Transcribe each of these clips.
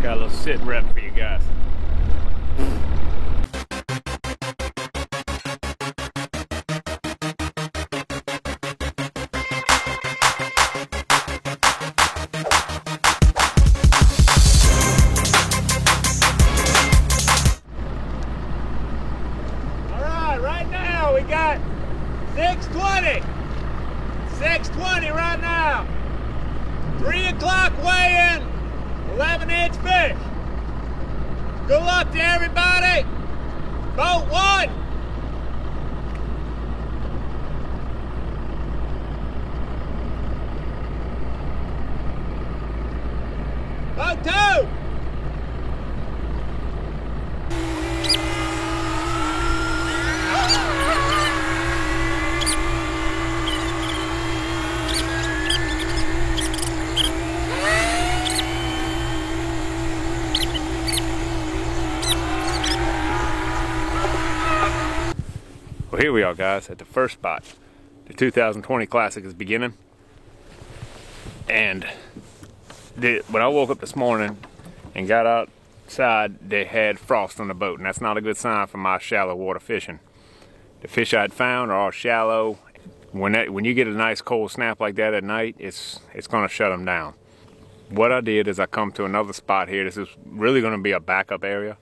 Got a little sit rep for you guys. Alright, right now we got 620. 620 right now. 3 o'clock weigh-in, 11-inch fish. Good luck to everybody. Boat 1. Boat 2. Well, here we are, guys, at the first spot. The 2020 Classic is beginning. And when I woke up this morning and got outside, they had frost on the boat, and that's not a good sign for my shallow water fishing. The fish I'd found are all shallow. When you get a nice cold snap like that at night, it's gonna shut them down. What I did is I come to another spot here. This is really gonna be a backup area,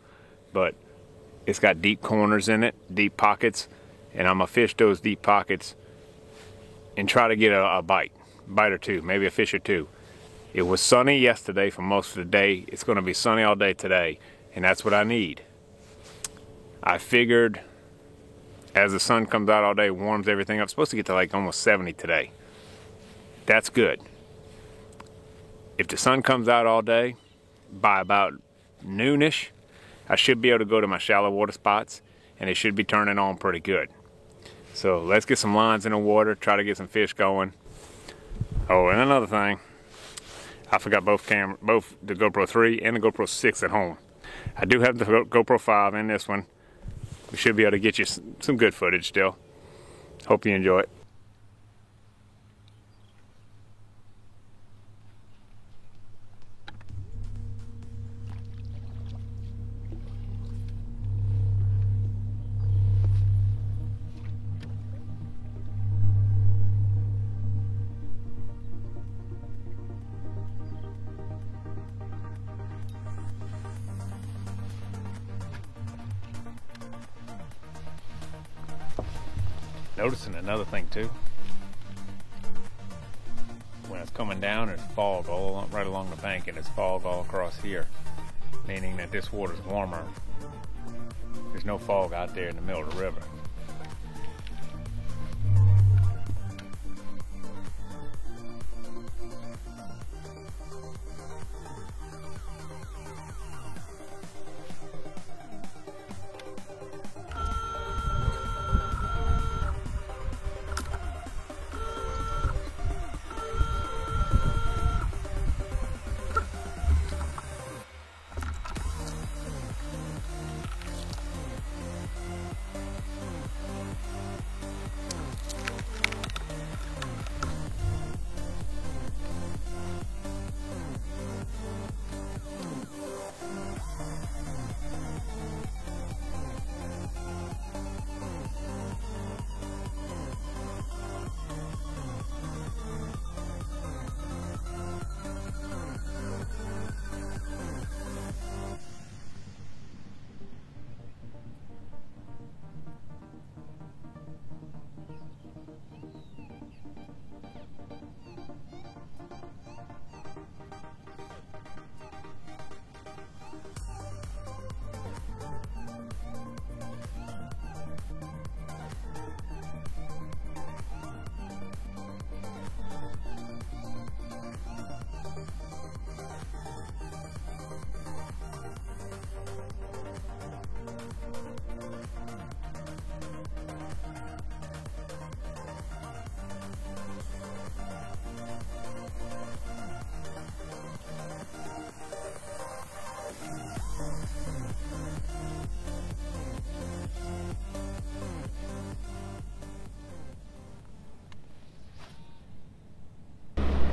but it's got deep corners in it, deep pockets. And I'm gonna fish those deep pockets and try to get a bite or two, maybe a fish or two. It was sunny yesterday for most of the day. It's gonna be sunny all day today, and that's what I need. I figured as the sun comes out all day, warms everything up. It's supposed to get to like almost 70 today. That's good. If the sun comes out all day, by about noonish, I should be able to go to my shallow water spots, and it should be turning on pretty good. So let's get some lines in the water, try to get some fish going. Oh, and another thing, I forgot both the GoPro 3 and the GoPro 6 at home. I do have the GoPro 5 in this one. We should be able to get you some good footage still. Hope you enjoy it. Noticing another thing too. When it's coming down, there's fog right along the bank, and there's fog all across here, meaning that this water's warmer. There's no fog out there in the middle of the river.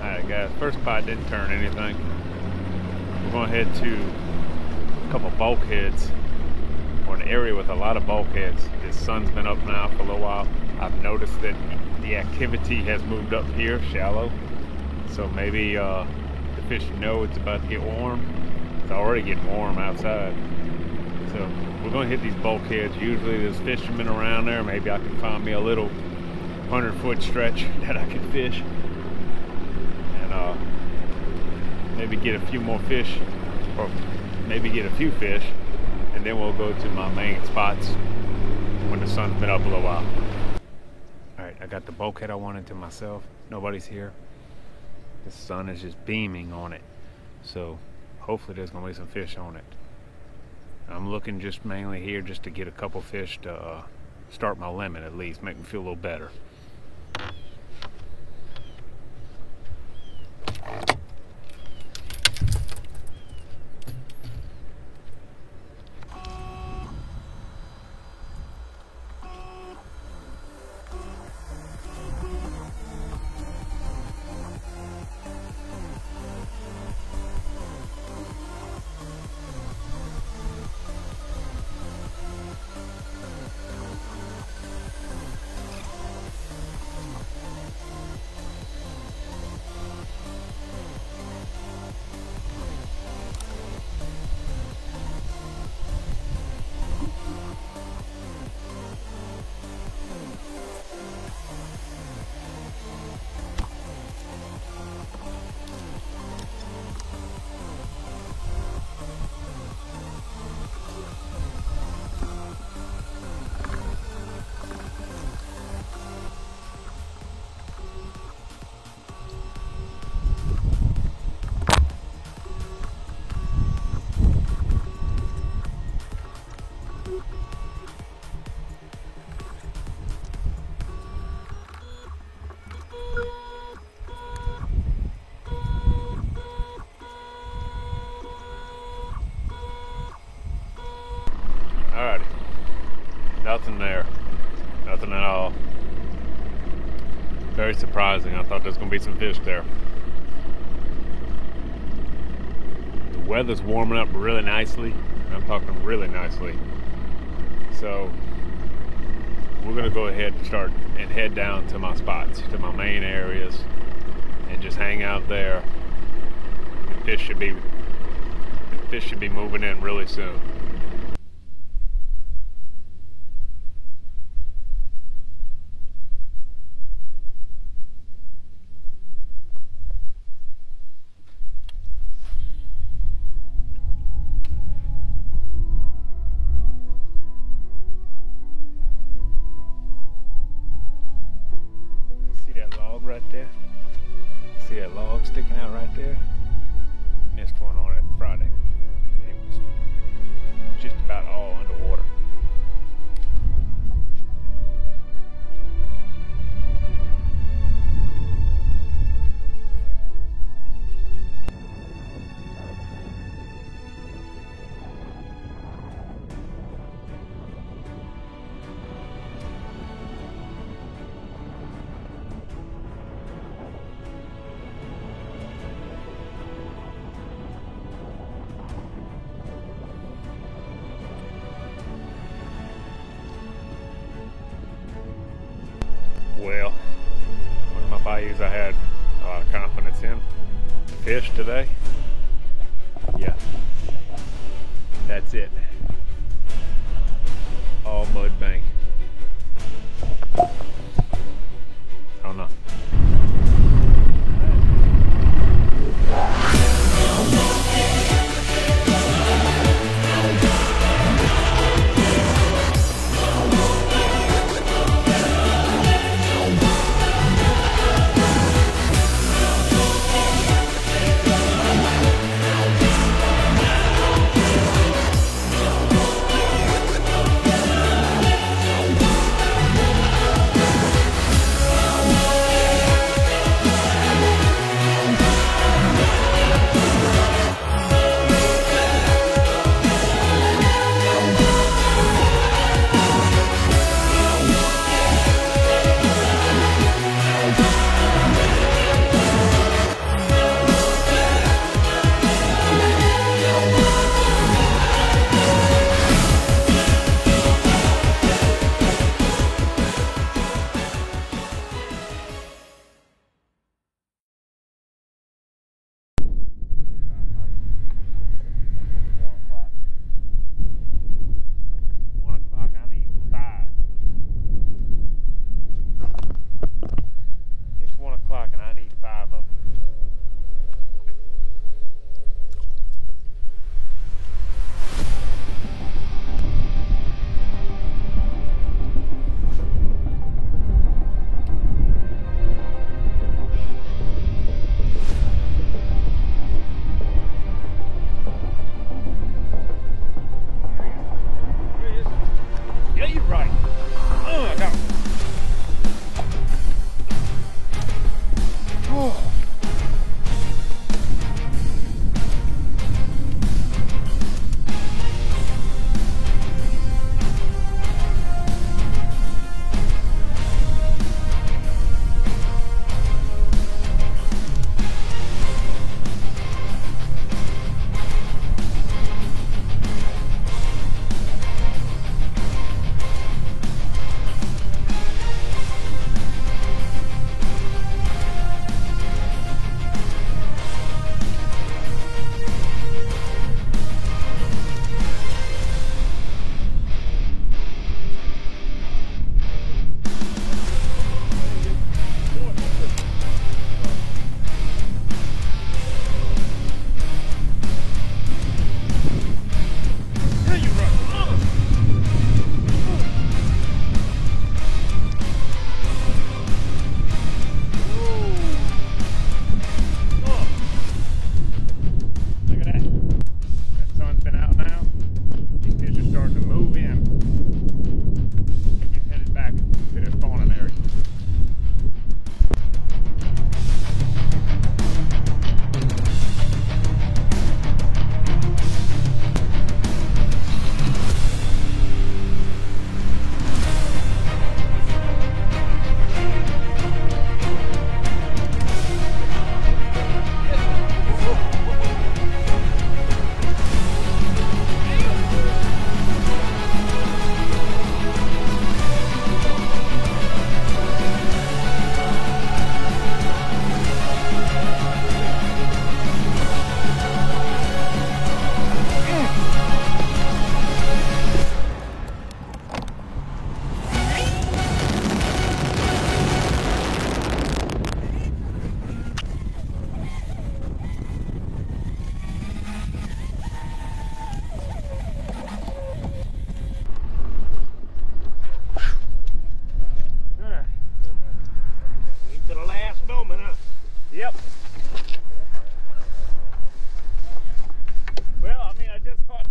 Alright guys, first bite didn't turn anything. we're going to head to a couple bulkheads, or an area with a lot of bulkheads. The sun's been up now for a little while. I've noticed that the activity has moved up here, shallow. So maybe the fish know it's about to get warm. It's already getting warm outside. So we're going to hit these bulkheads. Usually there's fishermen around there. Maybe I can find me a little 100-foot stretch that I can fish. And maybe get a few more fish, or maybe get a few fish, and then we'll go to my main spots when the sun's been up a little while. Alright, I got the bulkhead I wanted to myself. Nobody's here. The sun is just beaming on it. So hopefully there's going to be some fish on it. I'm looking just mainly here just to get a couple fish to start my limit, at least make me feel a little better. Alrighty, nothing there, nothing at all. Very surprising. I thought there's gonna be some fish there. The weather's warming up really nicely. I'm talking really nicely. So we're gonna go ahead and start and head down to my spots, to my main areas, and just hang out there. The fish should be moving in really soon. Right there. See that log sticking out right there? Missed one on it Friday. It was just about all underwater. Well, one of my bayous I had a lot of confidence in. The fish today, yeah, that's it. All mud bank. I don't know.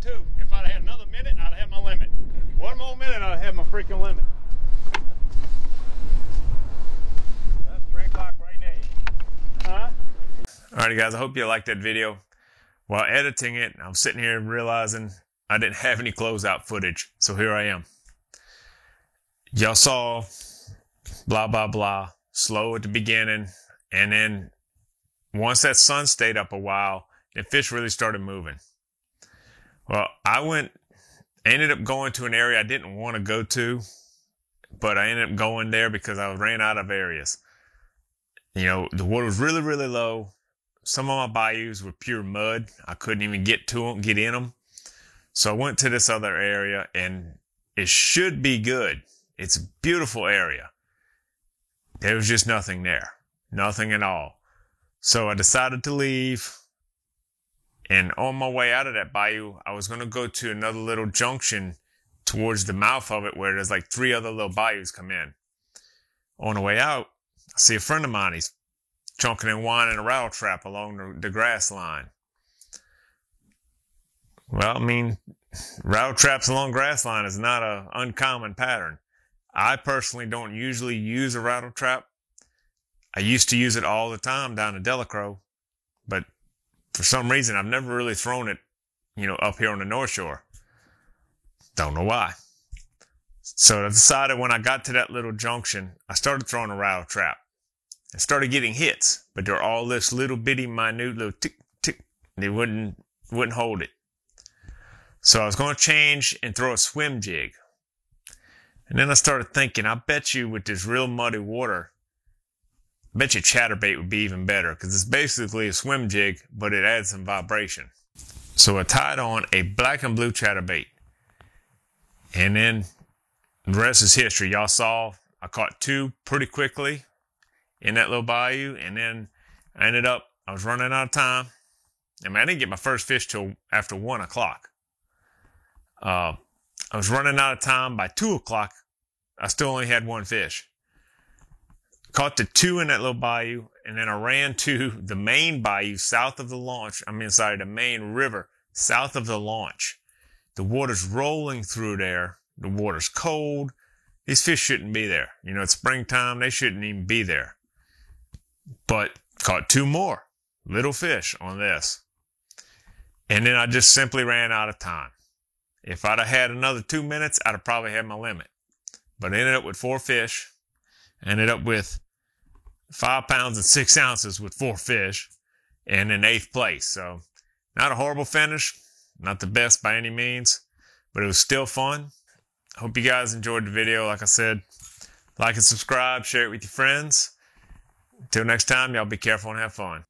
2. If I'd had another minute, I'd have my limit. One more minute, I'd have my freaking limit. That's 3 o'clock right now. Huh? Alrighty guys, I hope you liked that video. While editing it, I'm sitting here realizing I didn't have any closeout footage. So here I am. Y'all saw blah, blah, blah, slow at the beginning. And then once that sun stayed up a while, the fish really started moving. Well, I ended up going to an area I didn't want to go to, but I ended up going there because I ran out of areas. You know, the water was really, really low. Some of my bayous were pure mud. I couldn't even get in them. So I went to this other area, and it should be good. It's a beautiful area. There was just nothing there. Nothing at all. So I decided to leave. And on my way out of that bayou, I was going to go to another little junction towards the mouth of it where there's like 3 other little bayous come in. On the way out, I see a friend of mine. He's chunking and winding a rattle trap along the grass line. Well, I mean, rattle traps along grass line is not an uncommon pattern. I personally don't usually use a rattle trap. I used to use it all the time down in Delacroix, but for some reason, I've never really thrown it, you know, up here on the North Shore. Don't know why. So I decided when I got to that little junction, I started throwing a rattle trap. I started getting hits, but they're all this little bitty, minute little tick, tick. They wouldn't hold it. So I was going to change and throw a swim jig. And then I started thinking, I bet you with this real muddy water, I bet you chatterbait would be even better because it's basically a swim jig, but it adds some vibration. So I tied on a black and blue chatterbait. And then the rest is history. Y'all saw I caught 2 pretty quickly in that little bayou. And then I was running out of time. I mean, I didn't get my first fish till after 1 o'clock. I was running out of time. By 2 o'clock, I still only had 1 fish. Caught the 2 in that little bayou, and then I ran to the main bayou south of the launch. The main river south of the launch. The water's rolling through there. The water's cold. These fish shouldn't be there. You know, it's springtime. They shouldn't even be there. But caught 2 more little fish on this. And then I just simply ran out of time. If I'd have had another 2 minutes, I'd have probably had my limit. But I ended up with 4 fish. Ended up with 5 pounds and 6 ounces with 4 fish and in 8th place. So not a horrible finish. Not the best by any means, but it was still fun. I hope you guys enjoyed the video. Like I said, like and subscribe, share it with your friends. Until next time, y'all be careful and have fun.